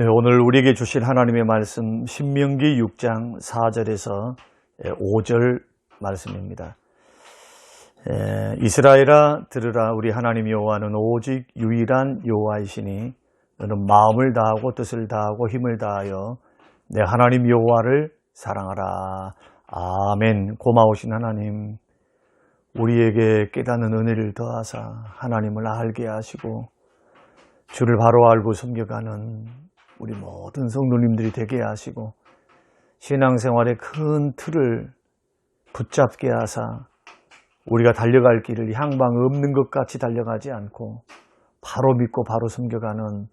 네, 오늘 우리에게 주신 하나님의 말씀 신명기 6장 4절에서 5절 말씀입니다. 이스라엘아 들으라, 우리 하나님 여호와는 오직 유일한 여호와이시니 너는 마음을 다하고 뜻을 다하고 힘을 다하여 내 하나님 여호와를 사랑하라. 아멘. 고마우신 하나님, 우리에게 깨닫는 은혜를 더하사 하나님을 알게 하시고 주를 바로 알고 섬겨가는 우리 모든 성도님들이 되게 하시고 신앙생활의 큰 틀을 붙잡게 하사 우리가 달려갈 길을 향방 없는 것 같이 달려가지 않고 바로 믿고 바로 섬겨가는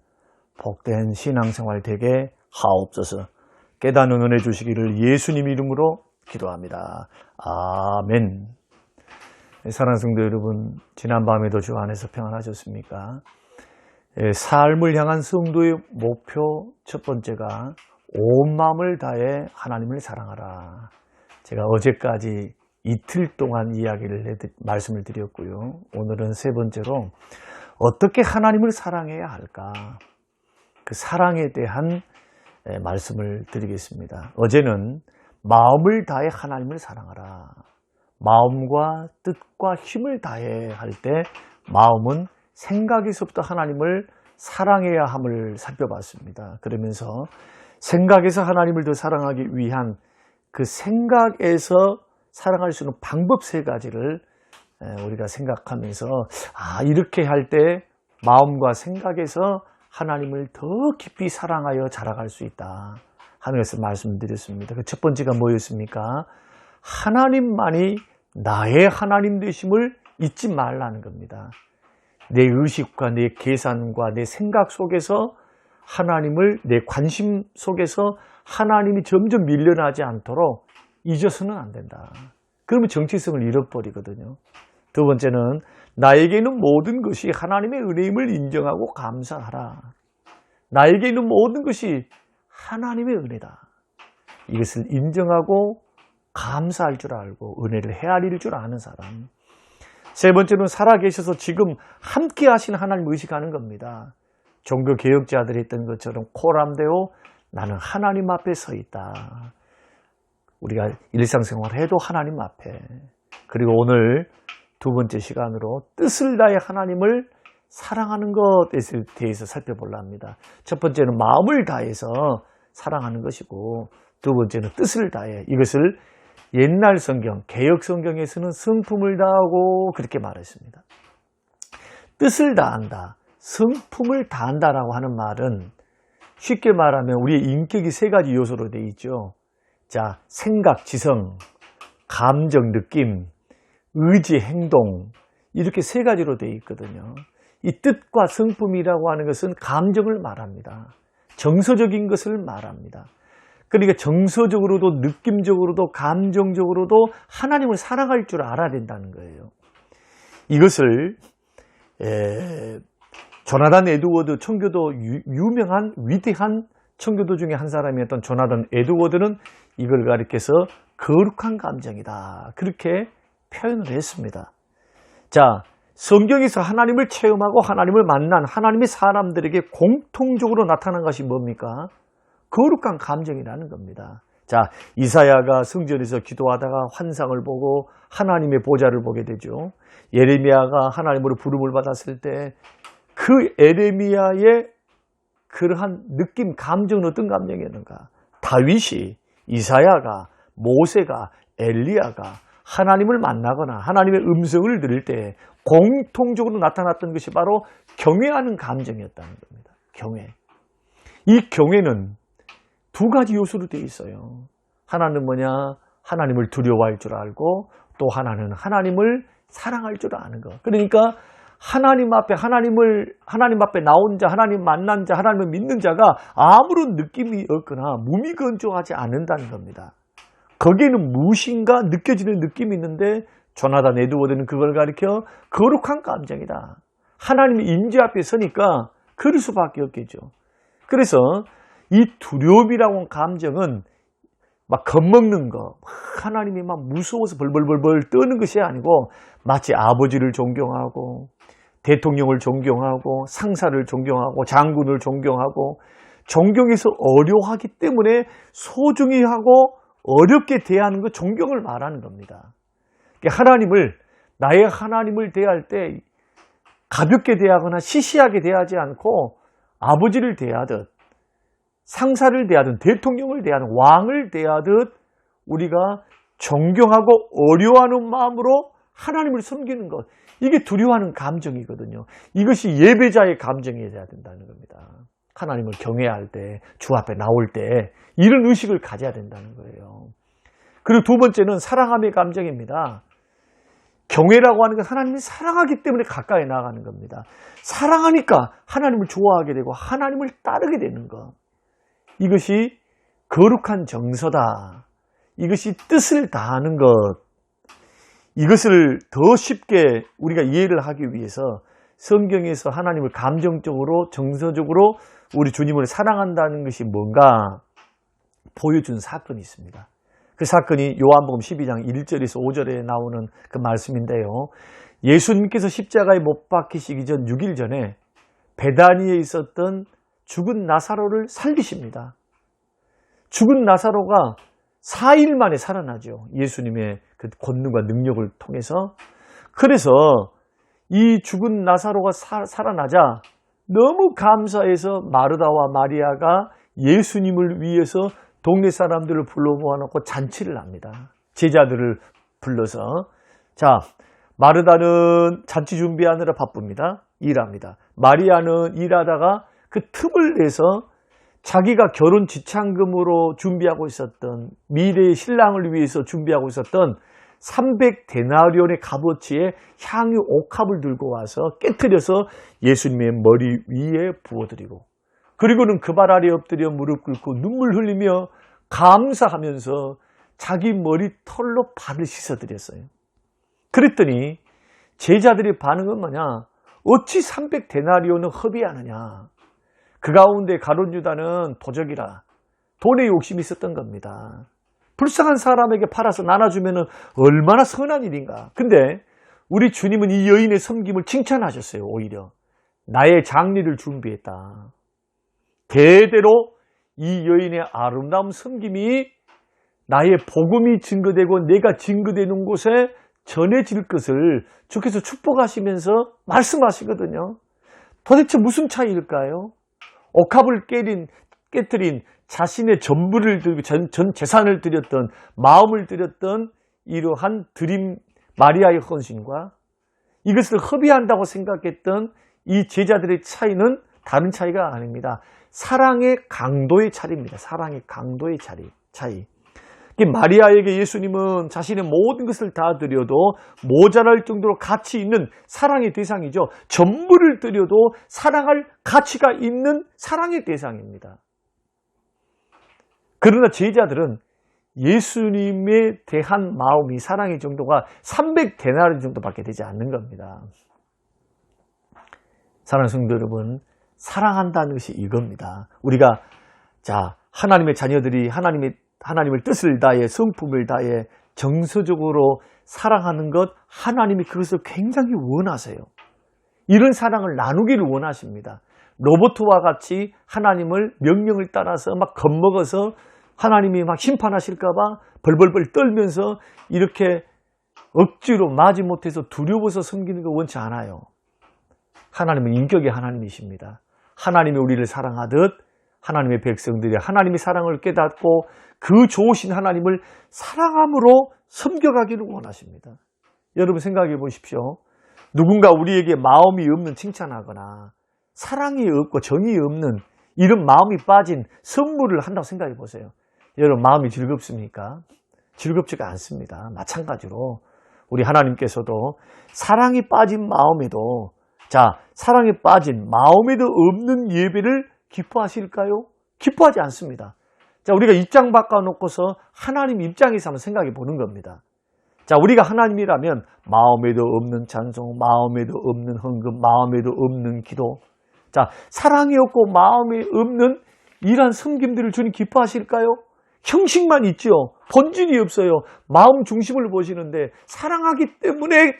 복된 신앙생활 되게 하옵소서. 깨닫는 은혜 주시기를 예수님 이름으로 기도합니다. 아멘. 사랑하는 성도 여러분, 지난밤에도 주 안에서 평안하셨습니까? 삶을 향한 성도의 목표 첫 번째가 온 마음을 다해 하나님을 사랑하라. 제가 어제까지 이틀 동안 말씀을 드렸고요. 오늘은 세 번째로 어떻게 하나님을 사랑해야 할까? 그 사랑에 대한 말씀을 드리겠습니다. 어제는 마음을 다해 하나님을 사랑하라. 마음과 뜻과 힘을 다해 할 때 마음은 생각에서부터 하나님을 사랑해야 함을 살펴봤습니다. 그러면서 생각에서 하나님을 더 사랑하기 위한 그 생각에서 사랑할 수 있는 방법 세 가지를 우리가 생각하면서 이렇게 할 때 마음과 생각에서 하나님을 더 깊이 사랑하여 자라갈 수 있다 하는 것을 말씀드렸습니다. 그 첫 번째가 뭐였습니까? 하나님만이 나의 하나님 되심을 잊지 말라는 겁니다. 내 의식과 내 계산과 내 생각 속에서 하나님을, 내 관심 속에서 하나님이 점점 밀려나지 않도록 잊어서는 안 된다. 그러면 정체성을 잃어버리거든요. 두 번째는 나에게 있는 모든 것이 하나님의 은혜임을 인정하고 감사하라. 나에게 있는 모든 것이 하나님의 은혜다. 이것을 인정하고 감사할 줄 알고 은혜를 헤아릴 줄 아는 사람. 세 번째는 살아계셔서 지금 함께 하신 하나님을 의식하는 겁니다. 종교개혁자들이 했던 것처럼 코람데오, 나는 하나님 앞에 서 있다. 우리가 일상생활 해도 하나님 앞에. 그리고 오늘 두 번째 시간으로 뜻을 다해 하나님을 사랑하는 것에 대해서 살펴보려 합니다. 첫 번째는 마음을 다해서 사랑하는 것이고, 두 번째는 뜻을 다해. 이것을 옛날 성경, 개역 성경에서는 성품을 다하고 그렇게 말했습니다. 뜻을 다한다, 성품을 다한다라고 하는 말은 쉽게 말하면 우리의 인격이 세 가지 요소로 되어 있죠. 자, 생각, 지성, 감정, 느낌, 의지, 행동, 이렇게 세 가지로 되어 있거든요. 이 뜻과 성품이라고 하는 것은 감정을 말합니다. 정서적인 것을 말합니다. 그러니까 정서적으로도 느낌적으로도 감정적으로도 하나님을 사랑할 줄 알아야 된다는 거예요. 이것을 조나단 에드워드, 청교도 유명한 위대한 청교도 중에 한 사람이었던 조나단 에드워드는 이걸 가리켜서 거룩한 감정이다, 그렇게 표현을 했습니다. 자, 성경에서 하나님을 체험하고 하나님을 만난 하나님의 사람들에게 공통적으로 나타난 것이 뭡니까? 거룩한 감정이라는 겁니다. 자, 이사야가 성전에서 기도하다가 환상을 보고 하나님의 보좌를 보게 되죠. 예레미야가 하나님으로 부름을 받았을 때 그 예레미야의 그러한 느낌, 감정은 어떤 감정이었는가? 다윗이, 이사야가, 모세가, 엘리야가 하나님을 만나거나 하나님의 음성을 들을 때 공통적으로 나타났던 것이 바로 경외하는 감정이었다는 겁니다. 경외. 이 경외는 두 가지 요소로 되어 있어요. 하나는 뭐냐? 하나님을 두려워할 줄 알고, 또 하나는 하나님을 사랑할 줄 아는 것. 그러니까 하나님 앞에 나온 자, 하나님 만난 자, 하나님을 믿는 자가 아무런 느낌이 없거나 무미건조하지 않는다는 겁니다. 거기에는 무엇인가 느껴지는 느낌이 있는데 조나단 에드워드는 그걸 가리켜 거룩한 감정이다. 하나님의 임재 앞에 서니까 그럴 수밖에 없겠죠. 그래서 이 두려움이라고 하는 감정은 막 겁먹는 거, 하나님이 막 무서워서 벌벌벌벌 떠는 것이 아니고 마치 아버지를 존경하고 대통령을 존경하고 상사를 존경하고 장군을 존경하고 존경해서 어려워하기 때문에 소중히 하고 어렵게 대하는 것, 존경을 말하는 겁니다. 나의 하나님을 대할 때 가볍게 대하거나 시시하게 대하지 않고 아버지를 대하듯, 상사를 대하든 대통령을 대하든 왕을 대하듯 우리가 존경하고 어려워하는 마음으로 하나님을 섬기는 것, 이게 두려워하는 감정이거든요. 이것이 예배자의 감정이 돼야 된다는 겁니다. 하나님을 경외할 때, 주 앞에 나올 때 이런 의식을 가져야 된다는 거예요. 그리고 두 번째는 사랑함의 감정입니다. 경외라고 하는 건 하나님이 사랑하기 때문에 가까이 나아가는 겁니다. 사랑하니까 하나님을 좋아하게 되고 하나님을 따르게 되는 것. 이것이 거룩한 정서다. 이것이 뜻을 다하는 것. 이것을 더 쉽게 우리가 이해를 하기 위해서 성경에서 하나님을 감정적으로, 정서적으로 우리 주님을 사랑한다는 것이 뭔가 보여준 사건이 있습니다. 그 사건이 요한복음 12장 1절에서 5절에 나오는 그 말씀인데요. 예수님께서 십자가에 못 박히시기 전 6일 전에 베다니에 있었던 죽은 나사로를 살리십니다. 죽은 나사로가 4일 만에 살아나죠. 예수님의 그 권능과 능력을 통해서. 그래서 이 죽은 나사로가 살아나자 너무 감사해서 마르다와 마리아가 예수님을 위해서 동네 사람들을 불러 모아놓고 잔치를 합니다. 제자들을 불러서. 자, 마르다는 잔치 준비하느라 바쁩니다. 일합니다. 마리아는 일하다가 그 틈을 내서 자기가 결혼 지참금으로 준비하고 있었던, 미래의 신랑을 위해서 준비하고 있었던 300데나리온의 값어치의 향유 옥합을 들고 와서 깨트려서 예수님의 머리 위에 부어드리고, 그리고는 그 발 아래 엎드려 무릎 꿇고 눈물 흘리며 감사하면서 자기 머리털로 발을 씻어드렸어요. 그랬더니 제자들의 반응은 뭐냐? 어찌 300데나리온은 허비하느냐? 그 가운데 가룟 유다는 도적이라 돈에 욕심이 있었던 겁니다. 불쌍한 사람에게 팔아서 나눠주면 얼마나 선한 일인가. 근데 우리 주님은 이 여인의 섬김을 칭찬하셨어요. 오히려 나의 장례를 준비했다. 대대로 이 여인의 아름다운 섬김이 나의 복음이 증거되고 내가 증거되는 곳에 전해질 것을 주께서 축복하시면서 말씀하시거든요. 도대체 무슨 차이일까요? 옥합을 깨뜨린 자신의 전부를 들고 전 재산을 드렸던, 마음을 드렸던 이러한 드림 마리아의 헌신과 이것을 허비한다고 생각했던 이 제자들의 차이는 다른 차이가 아닙니다. 사랑의 강도의 차이입니다. 사랑의 강도의 차이. 마리아에게 예수님은 자신의 모든 것을 다 드려도 모자랄 정도로 가치 있는 사랑의 대상이죠. 전부를 드려도 사랑할 가치가 있는 사랑의 대상입니다. 그러나 제자들은 예수님에 대한 마음이, 사랑의 정도가 300데나리 정도밖에 되지 않는 겁니다. 사랑하는 성도 여러분, 사랑한다는 것이 이겁니다. 우리가 하나님의 자녀들이 하나님을 뜻을 다해, 성품을 다해 정서적으로 사랑하는 것, 하나님이 그것을 굉장히 원하세요. 이런 사랑을 나누기를 원하십니다. 로봇과 같이 하나님을 명령을 따라서 막 겁먹어서 하나님이 막 심판하실까 봐 벌벌벌 떨면서 이렇게 억지로 마지못해서 두려워서 섬기는 거 원치 않아요. 하나님은 인격의 하나님이십니다. 하나님이 우리를 사랑하듯 하나님의 백성들이 하나님의 사랑을 깨닫고 그 좋으신 하나님을 사랑함으로 섬겨가기를 원하십니다. 여러분 생각해 보십시오. 누군가 우리에게 마음이 없는 칭찬하거나 사랑이 없고 정이 없는 이런 마음이 빠진 선물을 한다고 생각해 보세요. 여러분 마음이 즐겁습니까? 즐겁지가 않습니다. 마찬가지로 우리 하나님께서도 사랑이 빠진 마음에도, 사랑에 빠진 마음에도 없는 예배를 기뻐하실까요? 기뻐하지 않습니다. 우리가 입장 바꿔놓고서 하나님 입장에서 한번 생각해 보는 겁니다. 우리가 하나님이라면 마음에도 없는 찬송, 마음에도 없는 헌금, 마음에도 없는 기도, 사랑이 없고 마음이 없는 이러한 섬김들을 주님 기뻐하실까요? 형식만 있죠. 본질이 없어요. 마음 중심을 보시는데 사랑하기 때문에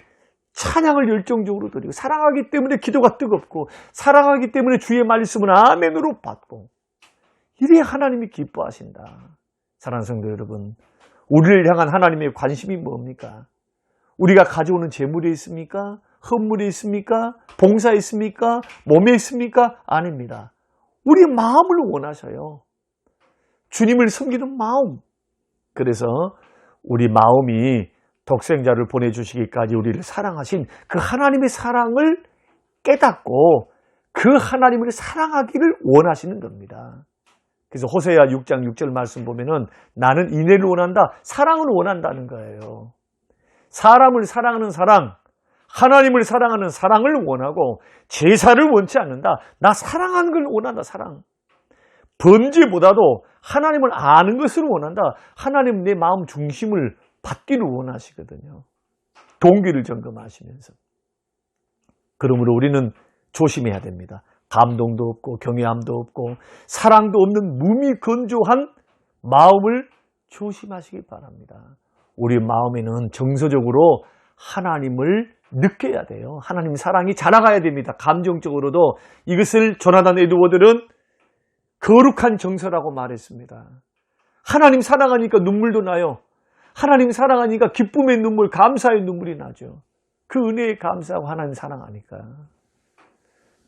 찬양을 열정적으로 드리고, 사랑하기 때문에 기도가 뜨겁고, 사랑하기 때문에 주의 말씀을 아멘으로 받고, 이래 하나님이 기뻐하신다. 사랑하는 성도 여러분, 우리를 향한 하나님의 관심이 뭡니까? 우리가 가져오는 재물이 있습니까? 헌물이 있습니까? 봉사에 있습니까? 몸에 있습니까? 아닙니다. 우리 마음을 원하셔요. 주님을 섬기는 마음. 그래서 우리 마음이 독생자를 보내주시기까지 우리를 사랑하신 그 하나님의 사랑을 깨닫고 그 하나님을 사랑하기를 원하시는 겁니다. 그래서 호세아 6장 6절 말씀 보면은 나는 인애를 원한다, 사랑을 원한다는 거예요. 사람을 사랑하는 사랑, 하나님을 사랑하는 사랑을 원하고 제사를 원치 않는다. 나 사랑하는 걸 원한다, 사랑. 번제보다도 하나님을 아는 것을 원한다. 하나님 내 마음 중심을 받기를 원하시거든요. 동기를 점검하시면서. 그러므로 우리는 조심해야 됩니다. 감동도 없고 경외함도 없고 사랑도 없는 무미건조한 마음을 조심하시기 바랍니다. 우리 마음에는 정서적으로 하나님을 느껴야 돼요. 하나님 사랑이 자라가야 됩니다. 감정적으로도. 이것을 조나단 에드워드는 거룩한 정서라고 말했습니다. 하나님 사랑하니까 눈물도 나요. 하나님 사랑하니까 기쁨의 눈물, 감사의 눈물이 나죠. 그 은혜에 감사하고 하나님 사랑하니까.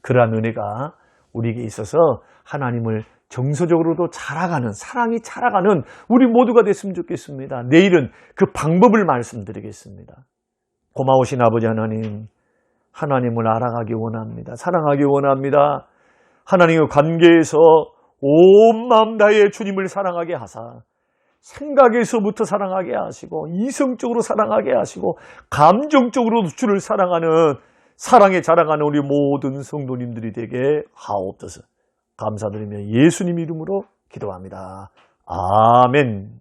그러한 은혜가 우리에게 있어서 하나님을 정서적으로도 자라가는, 사랑이 자라가는 우리 모두가 됐으면 좋겠습니다. 내일은 그 방법을 말씀드리겠습니다. 고마우신 아버지 하나님, 하나님을 알아가기 원합니다. 사랑하기 원합니다. 하나님의 관계에서 온 마음 다해 주님을 사랑하게 하사 생각에서부터 사랑하게 하시고 이성적으로 사랑하게 하시고 감정적으로도 주를 사랑하는 사랑에 자라가는 우리 모든 성도님들이 되게 하옵소서. 감사드리며 예수님 이름으로 기도합니다. 아멘.